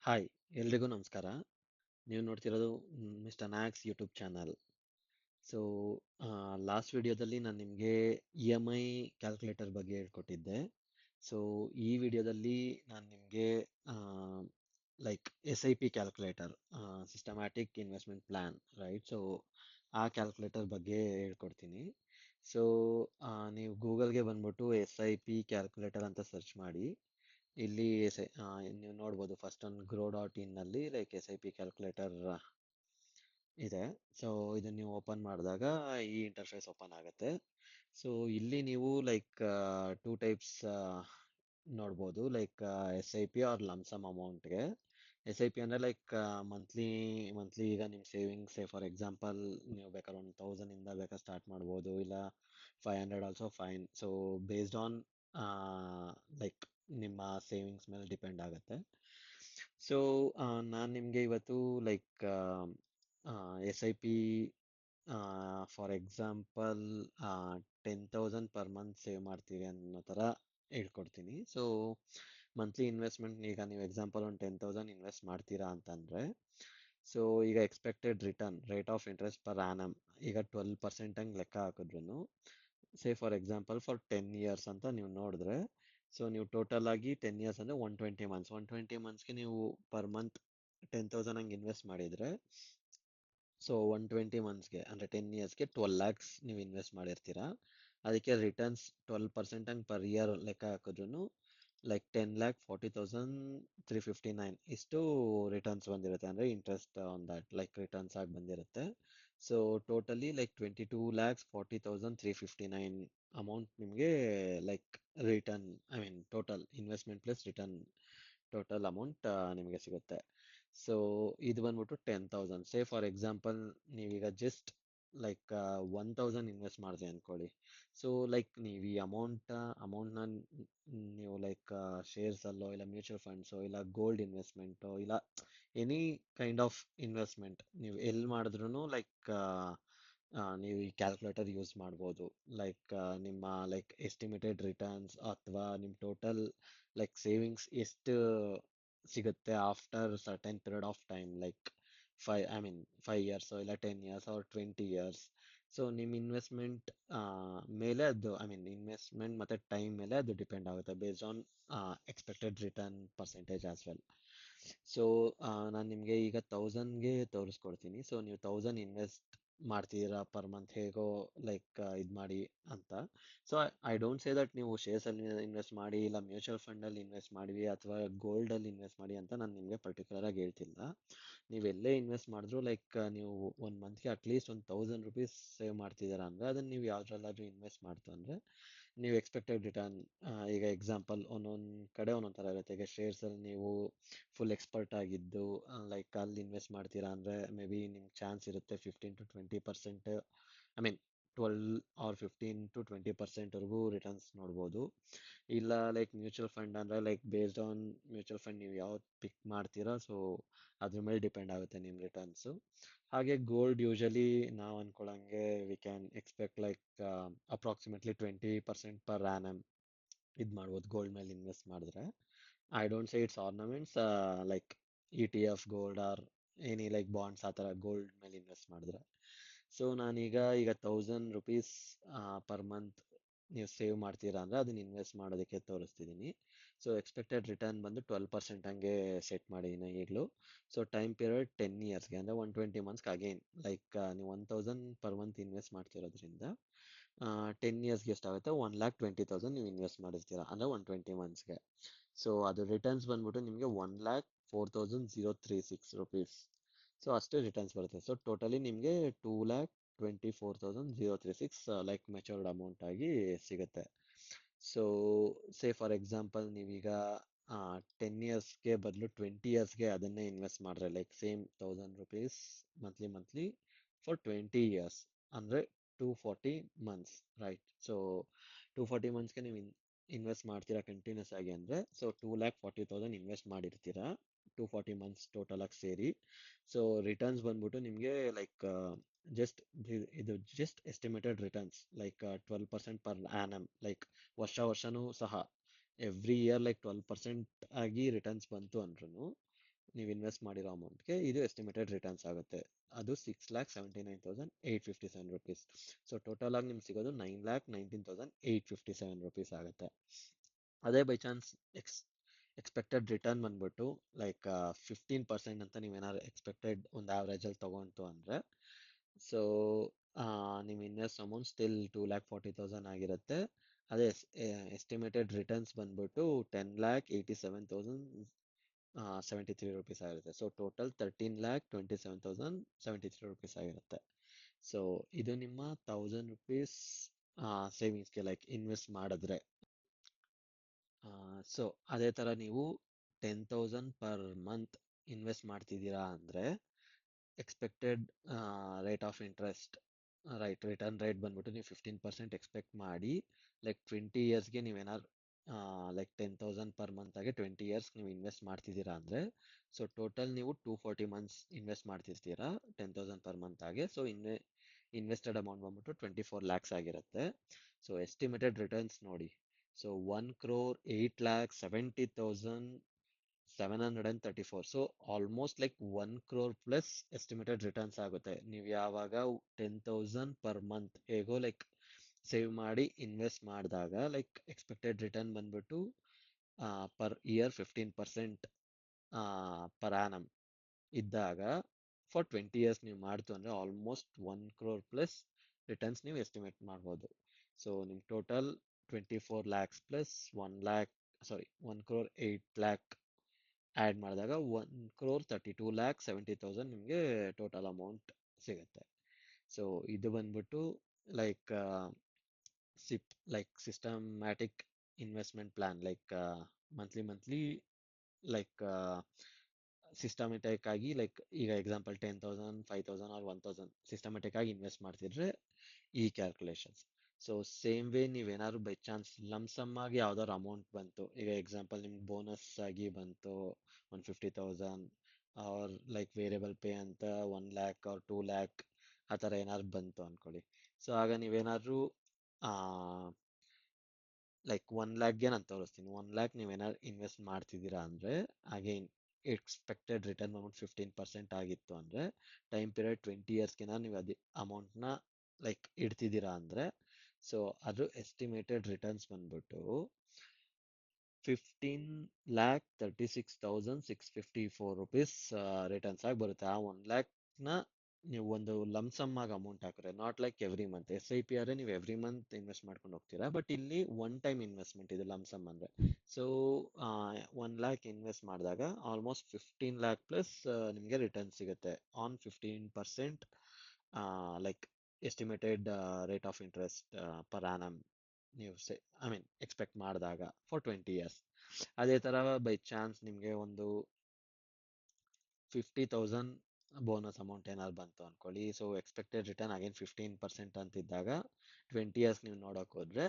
Hi, ಎಲ್ರಿಗೂ ನಮಸ್ಕಾರ. ನೀವು ನೋಡ್ತಿರೋದು mister Nyx YouTube channel. So, last ವಿಡಿಯೋದಲ್ಲಿ ನಾನು ನಿಮಗೆ ಇ ಎಮ್ ಐ ಕ್ಯಾಲ್ಕುಲೇಟರ್ ಬಗ್ಗೆ ಹೇಳ್ಕೊಟ್ಟಿದ್ದೆ. ಸೊ, ಈ ವಿಡಿಯೋದಲ್ಲಿ ನಾನು ನಿಮಗೆ S I P calculator, systematic investment plan, right? So, ಆ ಕ್ಯಾಲ್ಕುಲೇಟರ್ ಬಗ್ಗೆ ಹೇಳ್ಕೊಡ್ತೀನಿ. ಸೊ, ನೀವು ಗೂಗಲ್ಗೆ ಬಂದ್ಬಿಟ್ಟು ಎಸ್ ಐ ಪಿ ಕ್ಯಾಲ್ಕುಲೇಟರ್ ಅಂತ ಸರ್ಚ್ ಮಾಡಿ. ಇಲ್ಲಿ ನೀವು ನೋಡ್ಬೋದು ಫಸ್ಟ್ ಒಂದು ಗ್ರೋ.in ನಲ್ಲಿ ಎಸ್ ಐ ಪಿ ಕ್ಯಾಲ್ಕುಲೇಟರ್ ಇದೆ. ಸೊ ಇದನ್ನ ನೀವು ಓಪನ್ ಮಾಡಿದಾಗ ಈ ಇಂಟರ್ಫೇಸ್ ಓಪನ್ ಆಗುತ್ತೆ. ಸೊ ಇಲ್ಲಿ ನೀವು ಟೂ ಟೈಪ್ಸ್ ನೋಡ್ಬೋದು, S I P or lump ಅಮೌಂಟ್ಗೆ. ಎಸ್ ಐ ಪಿ ಅಂದರೆ ಮಂತ್ಲಿ ಮಂತ್ಲಿ ಈಗ ನಿಮ್ಮ ಸೇವಿಂಗ್ಸ್, ಫಾರ್ ಎಕ್ಸಾಂಪಲ್ ನೀವು ಬೇಕಾದ್ರೆ 1,000 ಇಂದ ಬೇಕಾದ್ರೆ ಸ್ಟಾರ್ಟ್ ಮಾಡ್ಬೋದು, ಇಲ್ಲ 500 also fine. So based on like ನಿಮ್ಮ ಸೇವಿಂಗ್ಸ್ ಮೇಲೆ ಡಿಪೆಂಡ್ ಆಗುತ್ತೆ. ಸೊ ನಾನು ನಿಮಗೆ ಇವತ್ತು S I P for example 10,000 per month save ಮಾಡ್ತೀವಿ ಅನ್ನೋ ಥರ ಹೇಳ್ಕೊಡ್ತೀನಿ. ಸೊ ಮಂತ್ಲಿ ಇನ್ವೆಸ್ಟ್ಮೆಂಟ್, ಈಗ ನೀವು ಎಕ್ಸಾಂಪಲ್ ಒಂದು 10,000 ಇನ್ವೆಸ್ಟ್ ಮಾಡ್ತೀರಾ ಅಂತಂದರೆ, ಸೊ ಈಗ expected return rate of interest per annum ಈಗ 12% ಹಂಗೆ ಲೆಕ್ಕ ಹಾಕಿದ್ರು, say for example for 10 years ಅಂತ ನೀವು ನೋಡಿದ್ರೆ, ಸೊ ನೀವು ಟೋಟಲ್ ಆಗಿ 10 ಇಯರ್ಸ್ ಅಂದರೆ 120 ಮಂತ್ಸ್, 120 ಮಂತ್ಸ್ಗೆ ನೀವು ಪರ್ ಮಂತ್ 10,000 ಹಂಗೆ ಇನ್ವೆಸ್ಟ್ ಮಾಡಿದರೆ, ಸೊ 120 ಮಂತ್ಸ್ಗೆ ಅಂದರೆ 10 ಇಯರ್ಸ್ಗೆ 12 lakhs ನೀವು ಇನ್ವೆಸ್ಟ್ ಮಾಡಿರ್ತೀರಾ. ಅದಕ್ಕೆ ರಿಟರ್ನ್ಸ್ 12% ಹಂಗೆ ಪರ್ ಇಯರ್ ಲೆಕ್ಕ ಹಾಕಿದ್ರು 10,40,359 ಇಷ್ಟು ರಿಟರ್ನ್ಸ್ ಬಂದಿರುತ್ತೆ, ಅಂದರೆ ಇಂಟ್ರೆಸ್ಟ್ ಆನ್ ದಟ್ ರಿಟರ್ನ್ಸ್ ಆಗಿ ಬಂದಿರುತ್ತೆ. ಸೊ ಟೋಟಲಿ 22,40,359 ಅಮೌಂಟ್ ನಿಮಗೆ return, I mean total investment plus return total amount ನಿಮಗೆ ಸಿಗುತ್ತೆ. ಸೊ ಇದು ಬಂದ್ಬಿಟ್ಟು 10,000. ಸೇ ಫಾರ್ ಎಕ್ಸಾಂಪಲ್ ನೀವೀಗ ಜಸ್ಟ್ 1,000 ಇನ್ವೆಸ್ಟ್ ಮಾಡಿದೆ ಅಂದ್ಕೊಳ್ಳಿ. ಸೊ ನೀವು ಈ ಅಮೌಂಟ್ನ ನೀವು ಶೇರ್ಸಲ್ಲೋ ಇಲ್ಲ ಮ್ಯೂಚುವಲ್ ಫಂಡ್ಸೋ ಇಲ್ಲ ಗೋಲ್ಡ್ ಇನ್ವೆಸ್ಟ್ಮೆಂಟೋ ಇಲ್ಲ ಎನಿ ಕೈಂಡ್ ಆಫ್ ಇನ್ವೆಸ್ಟ್ಮೆಂಟ್ ನೀವು ಎಲ್ಲಿ ಮಾಡಿದ್ರು ನೀವು ಈ ಕ್ಯಾಲ್ಕುಲೇಟರ್ ಯೂಸ್ ಮಾಡ್ಬೋದು. ನಿಮ್ಮ ಎಸ್ಟಿಮೇಟೆಡ್ ರಿಟರ್ನ್ಸ್ ಅಥವಾ ನಿಮ್ಮ ಟೋಟಲ್ ಸೇವಿಂಗ್ಸ್ ಎಷ್ಟು ಸಿಗುತ್ತೆ after certain period of time, 5 years ಇಲ್ಲ 10 ಇಯರ್ಸ್ ಆರ್ 20 ಇಯರ್ಸ್. ಸೊ ನಿಮ್ಮ ಇನ್ವೆಸ್ಟ್ಮೆಂಟ್ ಮೇಲೆ ಅದು, ಐ ಮೀನ್ ಇನ್ವೆಸ್ಟ್ಮೆಂಟ್ ಮತ್ತು ಟೈಮ್ ಮೇಲೆ ಅದು ಡಿಪೆಂಡ್ ಆಗುತ್ತೆ, based on expected return percentage as well. So ನಾನು ನಿಮಗೆ ಈಗ 1,000ಗೆ ತೋರಿಸ್ಕೊಡ್ತೀನಿ. ಸೊ ನೀವು 1,000 ಇನ್ವೆಸ್ಟ್ ಮಾಡ್ತಿದ್ದೀರಾ ಪರ್ ಮಂತ್, ಹೇಗೋ ಇದು ಮಾಡಿ ಅಂತ. So I don't say that ನೀವು ಶೇರ್ಸಲ್ಲಿ ಇನ್ವೆಸ್ಟ್ ಮಾಡಿ ಇಲ್ಲ ಮ್ಯೂಚುವಲ್ ಫಂಡಲ್ಲಿ ಇನ್ವೆಸ್ಟ್ ಮಾಡಿ ಅಥವಾ ಗೋಲ್ಡಲ್ಲಿ ಇನ್ವೆಸ್ಟ್ ಮಾಡಿ ಅಂತ ನಾನು ನಿಮಗೆ ಪರ್ಟಿಕ್ಯುಲರ್ ಆಗಿ ಹೇಳ್ತಿಲ್ಲ. ನೀವೆಲ್ಲೇ ಇನ್ವೆಸ್ಟ್ ಮಾಡಿದ್ರು ನೀವು ಒಂದು ಮಂತ್ಗೆ ಅಟ್ಲೀಸ್ಟ್ ಒಂದು 1,000 rupees ಸೇವ್ ಮಾಡ್ತಿದ್ದೀರಾ ಅಂದರೆ ಅದನ್ನು ನೀವು ಯಾವುದ್ರಲ್ಲಾದ್ರೂ ಇನ್ವೆಸ್ಟ್ ಮಾಡ್ತು ಅಂದರೆ ನೀವು ಎಕ್ಸ್ಪೆಕ್ಟೆಡ್ ರಿಟರ್ನ್, ಈಗ ಎಕ್ಸಾಂಪಲ್ ಒಂದೊಂದು ಕಡೆ ಒಂದೊಂದು ಥರ ಇರುತ್ತೆ. ಈಗ ಶೇರ್ಸಲ್ಲಿ ನೀವು ಫುಲ್ ಎಕ್ಸ್ಪರ್ಟ್ ಆಗಿದ್ದು ಅಲ್ಲಿ ಇನ್ವೆಸ್ಟ್ ಮಾಡ್ತೀರಾ ಅಂದರೆ ಮೇ ಬಿ ನಿಮ್ಗೆ ಚಾನ್ಸ್ ಇರುತ್ತೆ 15 to 20%, I mean 12 or 15 to 20%ವರೆಗೂ ರಿಟರ್ನ್ಸ್ ನೋಡ್ಬೋದು. ಇಲ್ಲ ಮ್ಯೂಚುವಲ್ ಫಂಡ್ ಅಂದರೆ ಬೇಸ್ಡ್ ಆನ್ ಮ್ಯೂಚುವಲ್ ಫಂಡ್ ನೀವು ಯಾವ್ದು ಪಿಕ್ ಮಾಡ್ತೀರಾ, ಸೊ ಅದ್ರ ಮೇಲೆ ಡಿಪೆಂಡ್ ಆಗುತ್ತೆ ನಿಮ್ಮ ರಿಟರ್ನ್ಸು. ಹಾಗೆ ಗೋಲ್ಡ್ ಯೂಶಲಿ ನಾವು ಅನ್ಕೊಳ್ಳಂಗೆ we can expect approximately 20% per annum ಇದು ಮಾಡ್ಬೋದು ಗೋಲ್ಡ್ ಮೇಲೆ ಇನ್ವೆಸ್ಟ್ ಮಾಡಿದ್ರೆ. I don't say it's ornaments, like ETF gold or any bonds ಆ ಥರ ಗೋಲ್ಡ್ ಮೇಲೆ ಇನ್ವೆಸ್ಟ್ ಮಾಡಿದ್ರೆ. ಸೊ ಈಗ 1,000 rupees ಪರ್ ಮಂತ್ ನೀವು ಸೇವ್ ಮಾಡ್ತೀರಾ ಅಂದರೆ ಅದನ್ನ ಇನ್ವೆಸ್ಟ್ ಮಾಡೋದಕ್ಕೆ ತೋರಿಸ್ತಿದ್ದೀನಿ. ಸೊ ಎಕ್ಸ್ಪೆಕ್ಟೆಡ್ ರಿಟರ್ನ್ ಬಂದು 12% ಹಂಗೆ ಸೆಟ್ ಮಾಡಿದ್ದೀನಿ ಈಗಲೂ. ಸೊ ಟೈಮ್ ಪೀರಿಯಡ್ 10 ಇಯರ್ಸ್ಗೆ ಅಂದರೆ 120 ಮಂತ್ಸ್ಗೆ ಅಗೈನ್ ನೀವು 1,000 ಪರ್ ಮಂತ್ ಇನ್ವೆಸ್ಟ್ ಮಾಡ್ತಿರೋದ್ರಿಂದ 10 ಇಯರ್ಸ್ಗೆ ಎಷ್ಟಾಗುತ್ತೆ, 1,20,000 ನೀವು ಇನ್ವೆಸ್ಟ್ ಮಾಡಿರ್ತೀರ ಅಂದರೆ 120 ಮಂತ್ಸ್ಗೆ. ಸೊ ಅದು ರಿಟರ್ನ್ಸ್ ಬಂದ್ಬಿಟ್ಟು ನಿಮಗೆ 1,04,036 rupees. ಸೊ ಅಷ್ಟು ರಿಟರ್ನ್ಸ್ ಬರುತ್ತೆ. ಸೊ ಟೋಟಲಿ ನಿಮಗೆ 2,24,036 ಮೆಚೂರ್ಡ್ ಅಮೌಂಟ್ ಆಗಿ ಸಿಗುತ್ತೆ. ಸೊ ಸೇ ಫಾರ್ ಎಕ್ಸಾಂಪಲ್ ನೀವೀಗ 10 ಇಯರ್ಸ್ಗೆ ಬದಲು 20 ಇಯರ್ಸ್ಗೆ ಅದನ್ನೇ ಇನ್ವೆಸ್ಟ್ ಮಾಡಿದ್ರೆ same 1,000 rupees monthly monthly for 20 years ಅಂದರೆ 240 months, ರೈಟ್? ಸೊ 240 monthsಗೆ ನೀವು ಇನ್ವೆಸ್ಟ್ ಮಾಡ್ತೀರಾ ಕಂಟಿನ್ಯೂಸ್ ಆಗಿ ಅಂದರೆ, ಸೊ 2,40,000 ಇನ್ವೆಸ್ಟ್ ಮಾಡಿರ್ತೀರಾ 240 months ಟೋಟಲ್ ಆಗಿ ಸೇರಿ. ಸೊ ರಿಟರ್ನ್ಸ್ ಬಂದ್ಬಿಟ್ಟು ನಿಮಗೆ ಜಸ್ಟ್ ಇದು just estimated returns 12% per annum, ವರ್ಷನೂ ಸಹ ಎವ್ರಿ ಇಯರ್ 12% ಆಗಿ ರಿಟರ್ನ್ಸ್ ಬಂತು ಅಂದ್ರೂ ನೀವು ಇನ್ವೆಸ್ಟ್ ಮಾಡಿರೋ ಅಮೌಂಟ್ಗೆ ಇದು ಎಸ್ಟಿಮೇಟೆಡ್ ರಿಟರ್ನ್ಸ್ ಆಗುತ್ತೆ. ಅದು 6,79,857 ರುಪೀಸ್. ಸೊ ಟೋಟಲ್ ಆಗಿ ನಿಮ್ಗೆ ಸಿಗೋದು 9,19,857 ರುಪೀಸ್ ಆಗುತ್ತೆ. ಅದೇ ಬೈ ಚಾನ್ಸ್ ಎಕ್ಸ್ಪೆಕ್ಟೆಡ್ ರಿಟರ್ನ್ ಬಂದ್ಬಿಟ್ಟು ಲೈಕ್ 15% ಅಂತ ನೀವೇನಾದ್ರು ಎಕ್ಸ್ಪೆಕ್ಟೆಡ್ ಒಂದು ಆವ್ರೇಜಲ್ಲಿ ತಗೊಂತು ಅಂದರೆ, ಸೊ ನಿಮ್ಮ ಇನ್ವೆಸ್ಟ್ ಅಮೌಂಟ್ ಸ್ಟಿಲ್ 2,40,000 ಆಗಿರುತ್ತೆ. ಅದೇ ಎಸ್ಟಿಮೇಟೆಡ್ ರಿಟರ್ನ್ಸ್ ಬಂದ್ಬಿಟ್ಟು 10,87,073 ರುಪೀಸ್ ಆಗಿರುತ್ತೆ. ಸೊ ಟೋಟಲ್ 13,27,073 ರುಪೀಸ್ ಆಗಿರುತ್ತೆ. ಸೊ ಇದು ನಿಮ್ಮ 1,000 ರುಪೀಸ್ ಸೇವಿಂಗ್ಸ್ಗೆ ಲೈಕ್ ಇನ್ವೆಸ್ಟ್ ಮಾಡಿದ್ರೆ. ಸೊ ಅದೇ ಥರ ನೀವು 10,000 ಪರ್ ಮಂತ್ ಇನ್ವೆಸ್ಟ್ ಮಾಡ್ತಿದ್ದೀರಾ ಅಂದರೆ expected rate of interest return rate ಬಂದ್ಬಿಟ್ಟು ನೀವು 15% ಎಕ್ಸ್ಪೆಕ್ಟ್ ಮಾಡಿ ಲೈಕ್ 20 ಇಯರ್ಸ್ಗೆ ನೀವೇನಾದ್ರು ಲೈಕ್ 10,000 ಪರ್ ಮಂತ್ ಆಗಿ 20 ಇಯರ್ಸ್ ನೀವು ಇನ್ವೆಸ್ಟ್ ಮಾಡ್ತಿದ್ದೀರಾ ಅಂದರೆ, ಸೊ ಟೋಟಲ್ ನೀವು 240 ಮಂತ್ಸ್ ಇನ್ವೆಸ್ಟ್ ಮಾಡ್ತಿರ್ತೀರಾ 10,000 ಪರ್ ಮಂತ್ ಆಗಿ. ಸೊ ಇನ್ವೆಸ್ಟೆಡ್ ಅಮೌಂಟ್ ಬಂದ್ಬಿಟ್ಟು 24 ಲ್ಯಾಕ್ಸ್ ಆಗಿರುತ್ತೆ. ಸೊ ಎಸ್ಟಿಮೇಟೆಡ್ ರಿಟರ್ನ್ಸ್ ನೋಡಿ. So 1,70,70,734. So almost like 1 crore plus estimated returns ಆಗುತ್ತೆ. ನೀವು ಯಾವಾಗ 10,000 ಪರ್ ಮಂತ್ ಹೇಗೋ ಲೈಕ್ ಸೇವ್ ಮಾಡಿ ಇನ್ವೆಸ್ಟ್ ಮಾಡಿದಾಗ ಲೈಕ್ ಎಕ್ಸ್ಪೆಕ್ಟೆಡ್ ರಿಟರ್ನ್ ಬಂದ್ಬಿಟ್ಟು ಪರ್ ಇಯರ್ 15% ಪರ್ ಆ್ಯನಮ್ ಇದ್ದಾಗ ಫಾರ್ 20 ಇಯರ್ಸ್ ನೀವು ಮಾಡ್ತು ಅಂದರೆ ಆಲ್ಮೋಸ್ಟ್ 1 crore ಪ್ಲಸ್ ರಿಟರ್ನ್ಸ್ ನೀವು ಎಸ್ಟಿಮೇಟ್ ಮಾಡ್ಬೋದು. ಸೊ ನಿಮ್ಮ ಟೋಟಲ್ 24 ಲ್ಯಾಕ್ಸ್ ಪ್ಲಸ್ 1,08,00,000 ಆ್ಯಡ್ ಮಾಡಿದಾಗ 1,32,70,000 ನಿಮಗೆ ಟೋಟಲ್ ಅಮೌಂಟ್ ಸಿಗುತ್ತೆ. ಸೊ ಇದು ಬಂದ್ಬಿಟ್ಟು like systematic investment plan like monthly like systematic ಆಗಿ ಲೈಕ್ ಈಗ ಎಕ್ಸಾಂಪಲ್ 10,000 5,000 ಆರ್ 1,000 ಸಿಸ್ಟಮೆಟಿಕ್ ಆಗಿ ಇನ್ವೆಸ್ಟ್ ಮಾಡ್ತಿದ್ರೆ ಈ ಕ್ಯಾಲ್ಕುಲೇಷನ್ಸ್. ಸೊ ಸೇಮ್ ವೇ ನೀವೇನಾದ್ರು ಬೈ ಚಾನ್ಸ್ ಲಮ್ಸಮ್ ಆಗಿ ಯಾವ್ದಾದ್ರು ಅಮೌಂಟ್ ಬಂತು, ಈಗ ಎಕ್ಸಾಂಪಲ್ ನಿಮ್ಗೆ ಬೋನಸ್ ಆಗಿ ಬಂತು 150,000 ಆರ್ ಲೈಕ್ ವೇರಿಯಬಲ್ ಪೇ ಅಂತ 1 lakh ಆರ್ 2 lakh ಆ ಥರ ಏನಾದ್ರು ಬಂತು ಅನ್ಕೊಳ್ಳಿ. ಸೊ ಆಗ ನೀವೇನಾದ್ರು ಲೈಕ್ 1 lakh ನಾನು ತೋರಿಸ್ತೀನಿ. 1 lakh ನೀವೇನಾದ್ರು ಇನ್ವೆಸ್ಟ್ ಮಾಡ್ತಿದ್ದೀರಾ ಅಂದರೆ ಅಗೈನ್ ಎಕ್ಸ್ಪೆಕ್ಟೆಡ್ ರಿಟರ್ನ್ ಬಂದ್ಬಿಟ್ಟು 15% ಆಗಿತ್ತು ಅಂದರೆ ಟೈಮ್ ಪೀರಿಯಡ್ 20 ಇಯರ್ಸ್ಗೆ ನೀವು ಅದೇ ಅಮೌಂಟ್ನ ಲೈಕ್ ಇಡ್ತಿದ್ದೀರಾ ಅಂದರೆ, ಸೊ ಅದು ಎಸ್ಟಿಮೇಟೆಡ್ ರಿಟರ್ನ್ಸ್ ಬಂದ್ಬಿಟ್ಟು 15,36,654 ರುಪೀಸ್ ರಿಟರ್ನ್ಸ್ ಆಗಿ ಬರುತ್ತೆ. ಆ 1 lakh ನೀವು ಒಂದು ಲಮ್ಸಮ್ ಆಗಿ ಅಮೌಂಟ್ ಹಾಕಿದ್ರೆ, not like every month. SIP ಆದರೆ ನೀವು ಎವ್ರಿ ಮಂತ್ ಇನ್ವೆಸ್ಟ್ ಮಾಡ್ಕೊಂಡು ಹೋಗ್ತೀರಾ, ಬಟ್ ಇಲ್ಲಿ ಒನ್ ಟೈಮ್ ಇನ್ವೆಸ್ಟ್ಮೆಂಟ್ ಇದು ಲಮ್ಸಮ್ ಅಂದರೆ. ಸೊ 1 lakh ಇನ್ವೆಸ್ಟ್ ಮಾಡಿದಾಗ ಆಲ್ಮೋಸ್ಟ್ 15 lakh ಪ್ಲಸ್ ನಿಮಗೆ ರಿಟರ್ನ್ ಸಿಗುತ್ತೆ on 15% like estimated rate of interest per annum ನೀವು ಎಕ್ಸ್ಪೆಕ್ಟ್ ಮಾಡಿದಾಗ ಫಾರ್ 20 ಇಯರ್ಸ್. ಅದೇ ಥರ ಬೈ ಚಾನ್ಸ್ ನಿಮಗೆ ಒಂದು 50,000 ಬೋನಸ್ ಅಮೌಂಟ್ ಏನಾದ್ರು ಬಂತು ಅನ್ಕೊಳ್ಳಿ. So expected return again 15% ಅಂತಿದ್ದಾಗ 20 years ನೀವು ನೋಡೋಕೆ ಹೋದ್ರೆ,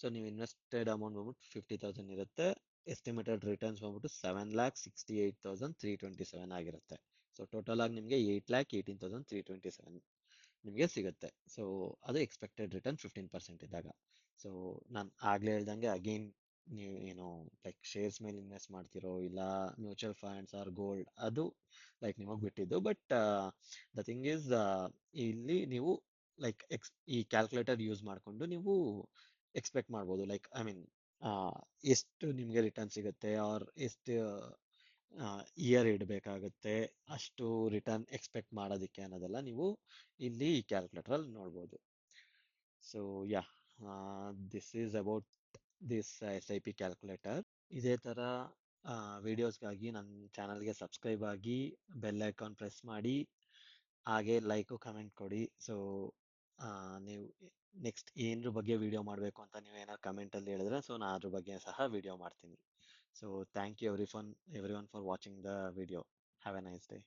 ಸೊ ನೀವು ಇನ್ವೆಸ್ಟೆಡ್ ಅಮೌಂಟ್ ಬಂದ್ಬಿಟ್ಟು 50,000 ಇರುತ್ತೆ. ಎಸ್ಟಿಮೇಟೆಡ್ ರಿಟರ್ನ್ಸ್ ಬಂದ್ಬಿಟ್ಟು 7,68,327 ಆಗಿರುತ್ತೆ. ಸೊ ಟೋಟಲ್ ಆಗಿ ನಿಮಗೆ 8,18,327 ನಿಮಗೆ ಸಿಗುತ್ತೆ. ಸೊ ಅದು ಎಕ್ಸ್ಪೆಕ್ಟೆಡ್ ರಿಟರ್ನ್ 15% ಇದ್ದಾಗ. ಸೊ ನಾನು ಆಗ್ಲೇ ಹೇಳ್ದಂಗೆ ಅಗೇನ್ ನೀವು ಏನು ಲೈಕ್ ಶೇರ್ಸ್ ಮೇಲೆ ಇನ್ವೆಸ್ಟ್ ಮಾಡ್ತಿರೋ ಇಲ್ಲ ಮ್ಯೂಚುವಲ್ ಫಂಡ್ಸ್ ಆರ್ ಗೋಲ್ಡ್, ಅದು ಲೈಕ್ ನಿಮಗೆ ಬಿಟ್ಟಿದ್ದು. ಬಟ್ ದ ಥಿಂಗ್ ಈಸ್ ಇಲ್ಲಿ ನೀವು ಲೈಕ್ ಈ ಕ್ಯಾಲ್ಕುಲೇಟರ್ ಯೂಸ್ ಮಾಡಿಕೊಂಡು ನೀವು ಎಕ್ಸ್ಪೆಕ್ಟ್ ಮಾಡ್ಬೋದು ಲೈಕ್ ಎಷ್ಟು ನಿಮಗೆ ರಿಟರ್ನ್ ಸಿಗುತ್ತೆ ಆರ್ ಎಷ್ಟು ಇಯರ್ ಇಡಬೇಕಾಗುತ್ತೆ ಅಷ್ಟು ರಿಟರ್ನ್ ಎಕ್ಸ್ಪೆಕ್ಟ್ ಮಾಡೋದಕ್ಕೆ ಅನ್ನೋದೆಲ್ಲ ನೀವು ಇಲ್ಲಿ ಈ ಕ್ಯಾಲ್ಕುಲೇಟರಲ್ಲಿ ನೋಡ್ಬೋದು. So yeah, this is about this SIP calculator. ಇದೇ ಥರ ವಿಡಿಯೋಸ್ಗಾಗಿ ನನ್ನ ಚಾನಲ್ಗೆ ಸಬ್ಸ್ಕ್ರೈಬ್ ಆಗಿ ಬೆಲ್ ಐಕಾನ್ ಪ್ರೆಸ್ ಮಾಡಿ, ಹಾಗೆ ಲೈಕು ಕಮೆಂಟ್ ಕೊಡಿ. ಸೊ ನೀವು ನೆಕ್ಸ್ಟ್ ಏನರ ಬಗ್ಗೆ ವಿಡಿಯೋ ಮಾಡಬೇಕು ಅಂತ ನೀವು ಏನಾದ್ರು ಕಮೆಂಟಲ್ಲಿ ಹೇಳಿದ್ರೆ ಸೊ ನಾನು ಅದ್ರ ಬಗ್ಗೆ ಸಹ ವಿಡಿಯೋ ಮಾಡ್ತೀನಿ. So thank you everyone for watching the video. Have a nice day.